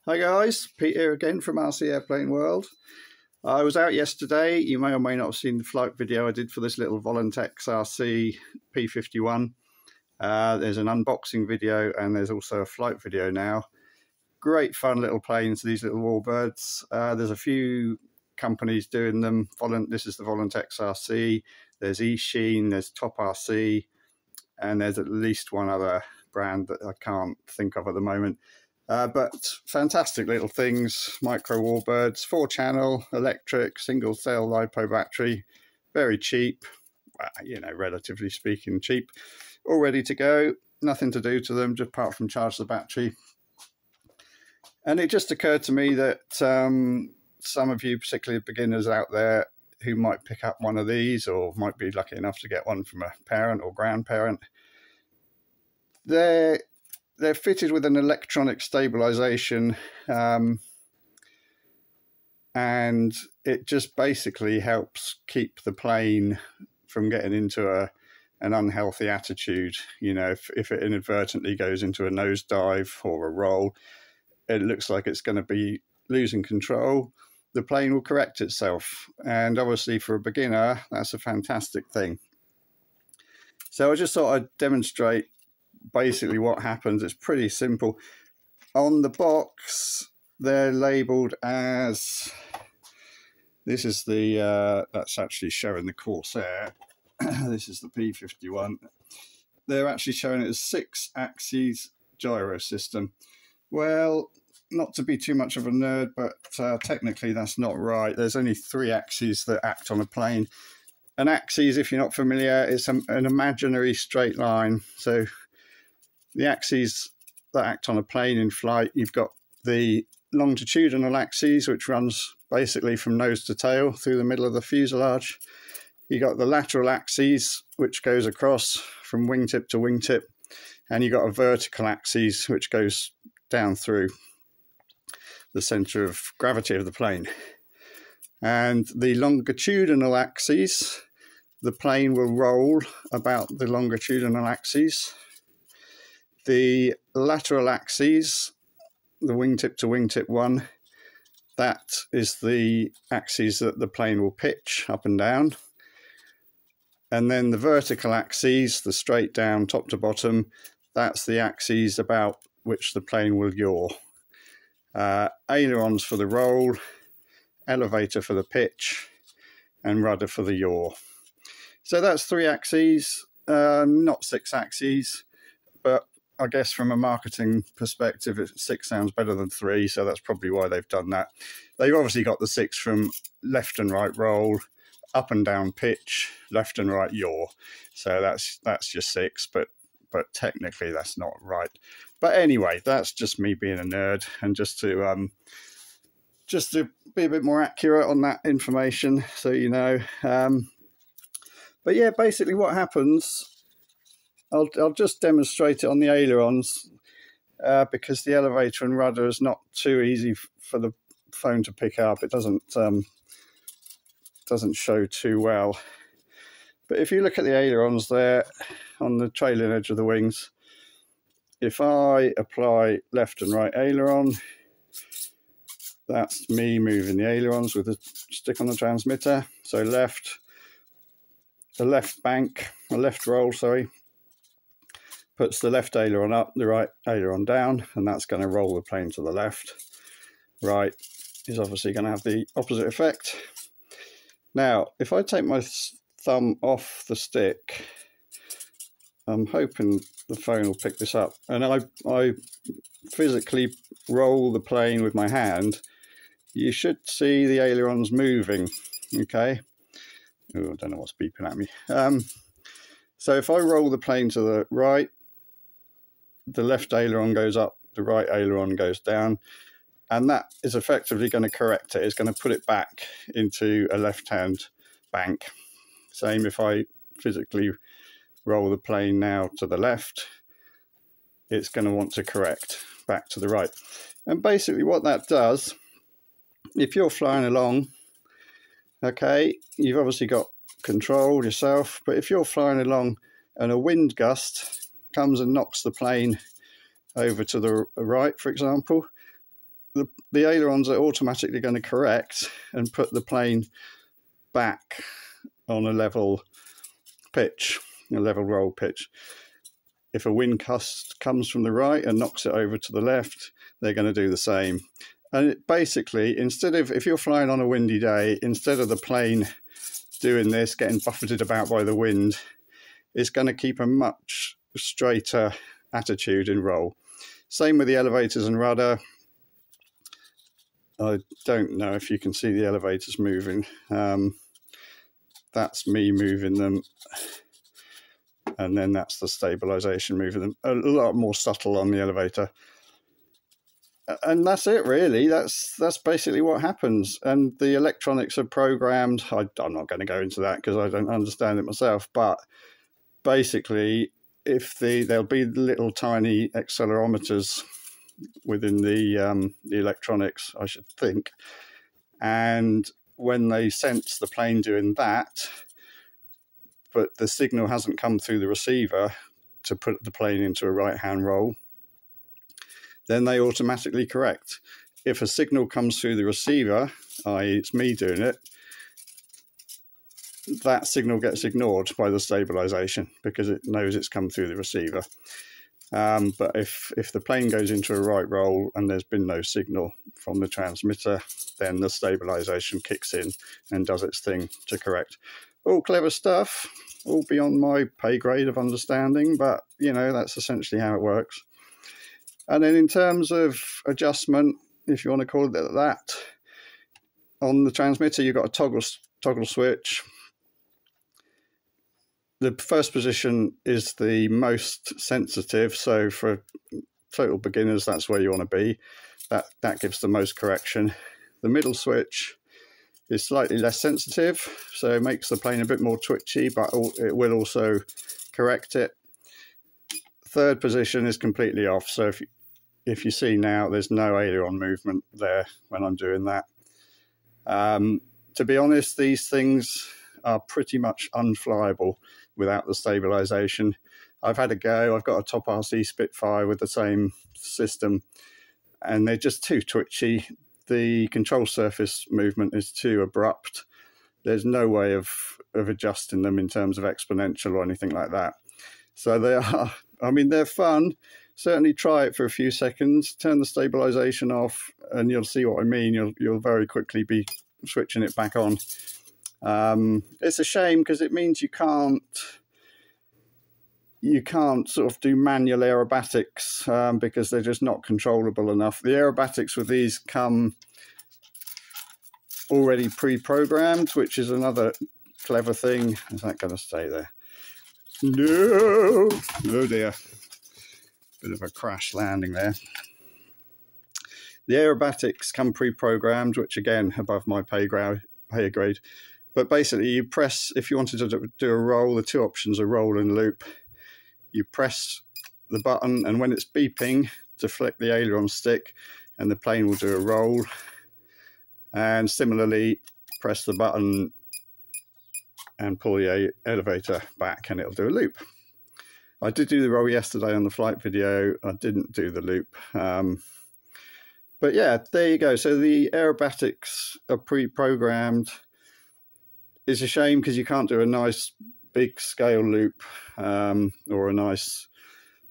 Hi guys, Pete here again from RC Airplane World. I was out yesterday. You may or may not have seen the flight video I did for this little VolantexRC P-51. There's an unboxing video and there's also a flight video now. Great fun little planes, these little warbirds. There's a few companies doing them. This is the VolantexRC, there's eSheen, there's Top RC, and there's at least one other brand that I can't think of at the moment. But fantastic little things, micro warbirds, 4-channel, electric, single cell LiPo battery, very cheap, well, you know, relatively speaking cheap, all ready to go, nothing to do to them just apart from charge the battery. And it just occurred to me that some of you, particularly beginners out there, who might pick up one of these or might be lucky enough to get one from a parent or grandparent, they're fitted with an electronic stabilization, and it just basically helps keep the plane from getting into an unhealthy attitude. You know, if it inadvertently goes into a nosedive or a roll, it looks like it's going to be losing control. The plane will correct itself, and obviously for a beginner, that's a fantastic thing. So I just thought I'd demonstrate basically what happens. It's pretty simple. On the box they're labeled as, this is the that's actually showing the Corsair. This is the P-51. They're actually showing it as 6-axis gyro system. Well, not to be too much of a nerd, but technically that's not right. There's only 3 axes that act on a plane. An axis, if you're not familiar, is an imaginary straight line. So the axes that act on a plane in flight, you've got the longitudinal axis, which runs basically from nose to tail through the middle of the fuselage. You got the lateral axis, which goes across from wingtip to wingtip, and you got a vertical axis, which goes down through the center of gravity of the plane. And the longitudinal axis, the plane will roll about the longitudinal axis. The lateral axis, the wingtip to wingtip one, that is the axis that the plane will pitch up and down. And then the vertical axis, the straight down top to bottom, that's the axis about which the plane will yaw. Ailerons for the roll, elevator for the pitch, and rudder for the yaw. So that's 3 axes, not 6 axes, but I guess from a marketing perspective, 6 sounds better than 3, so that's probably why they've done that. They've obviously got the 6 from left and right roll, up and down pitch, left and right yaw. So that's just 6, but technically that's not right. But anyway, that's just me being a nerd, and just to be a bit more accurate on that information, so you know. But yeah, basically what happens, I'll just demonstrate it on the ailerons, because the elevator and rudder is not too easy for the phone to pick up. It doesn't show too well. But if you look at the ailerons there on the trailing edge of the wings, if I apply left and right aileron, that's me moving the ailerons with a stick on the transmitter. So the left bank, the left roll, sorry, puts the left aileron up, the right aileron down, and that's going to roll the plane to the left. Right is obviously going to have the opposite effect. Now, if I take my thumb off the stick, I'm hoping the phone will pick this up, and I physically roll the plane with my hand, you should see the ailerons moving, okay? Ooh, I don't know what's beeping at me. So if I roll the plane to the right, the left aileron goes up, the right aileron goes down, and that is effectively going to correct it. It's going to put it back into a left-hand bank. Same if I physically roll the plane now to the left, it's going to want to correct back to the right. And basically what that does, if you're flying along, okay, you've obviously got control yourself, but if you're flying along and a wind gust comes and knocks the plane over to the right, for example, the ailerons are automatically going to correct and put the plane back on a level pitch, a level roll pitch. If a wind gust comes from the right and knocks it over to the left, they're going to do the same. And it basically, if you're flying on a windy day, instead of the plane doing this, getting buffeted about by the wind, it's going to keep a much straighter attitude in roll. Same with the elevators and rudder. I don't know if you can see the elevators moving. That's me moving them. And then that's the stabilization moving them. A lot more subtle on the elevator. And that's it, really. That's basically what happens. And the electronics are programmed. I'm not going to go into that because I don't understand it myself. But basically, there'll be little tiny accelerometers within the electronics, I should think. And when they sense the plane doing that, but the signal hasn't come through the receiver to put the plane into a right-hand roll, then they automatically correct. If a signal comes through the receiver, i.e. it's me doing it, that signal gets ignored by the stabilization because it knows it's come through the receiver. But if the plane goes into a right roll and there's been no signal from the transmitter, then the stabilization kicks in and does its thing to correct. All clever stuff, all beyond my pay grade of understanding, but you know, that's essentially how it works. And then in terms of adjustment, if you want to call it that, on the transmitter you've got a toggle switch. The first position is the most sensitive, so for total beginners that's where you want to be. That gives the most correction. The middle switch is slightly less sensitive, so it makes the plane a bit more twitchy, but it will also correct it. Third position is completely off, so if you see now, there's no aileron movement there when I'm doing that. To be honest, these things are pretty much unflyable without the stabilization. I've had a go. I've got a top RC Spitfire with the same system, and they're just too twitchy. The control surface movement is too abrupt. There's no way of adjusting them in terms of exponential or anything like that. So they are, I mean, they're fun. Certainly try it for a few seconds, turn the stabilization off, and you'll see what I mean. You'll very quickly be switching it back on. It's a shame because it means you can't sort of do manual aerobatics because they're just not controllable enough. The aerobatics with these come already pre-programmed, which is another clever thing. Is that going to stay there? No! Oh dear. Bit of a crash landing there. The aerobatics come pre-programmed, which again, above my pay grade. But basically you press, if you wanted to do a roll, the two options are roll and loop. You press the button, and when it's beeping, deflect the aileron stick and the plane will do a roll. And similarly, press the button and pull the elevator back and it'll do a loop. I did do the roll yesterday on the flight video. I didn't do the loop. But yeah, there you go. So the aerobatics are pre-programmed. It's a shame because you can't do a nice big scale loop or a nice,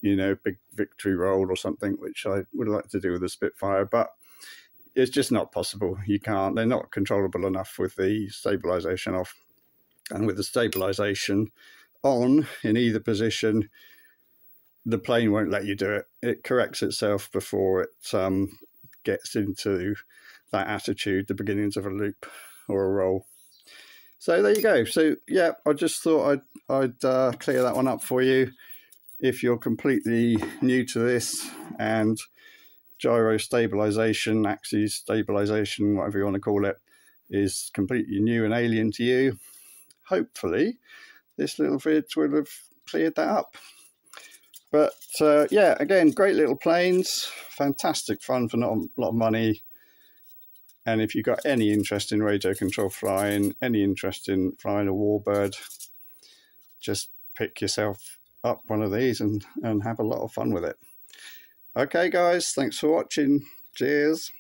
you know, big victory roll or something, which I would like to do with the Spitfire, but it's just not possible. You can't. They're not controllable enough with the stabilization off. And with the stabilization on in either position, the plane won't let you do it. It corrects itself before it gets into that attitude, the beginnings of a loop or a roll. So there you go. So yeah, I just thought I'd clear that one up for you. If you're completely new to this and gyro stabilization, axis stabilization, whatever you want to call it, is completely new and alien to you, hopefully this little vid will have cleared that up. But yeah, again, great little planes, fantastic fun for not a lot of money. And if you've got any interest in radio control flying, any interest in flying a Warbird, just pick yourself up one of these and have a lot of fun with it. Okay, guys, thanks for watching. Cheers.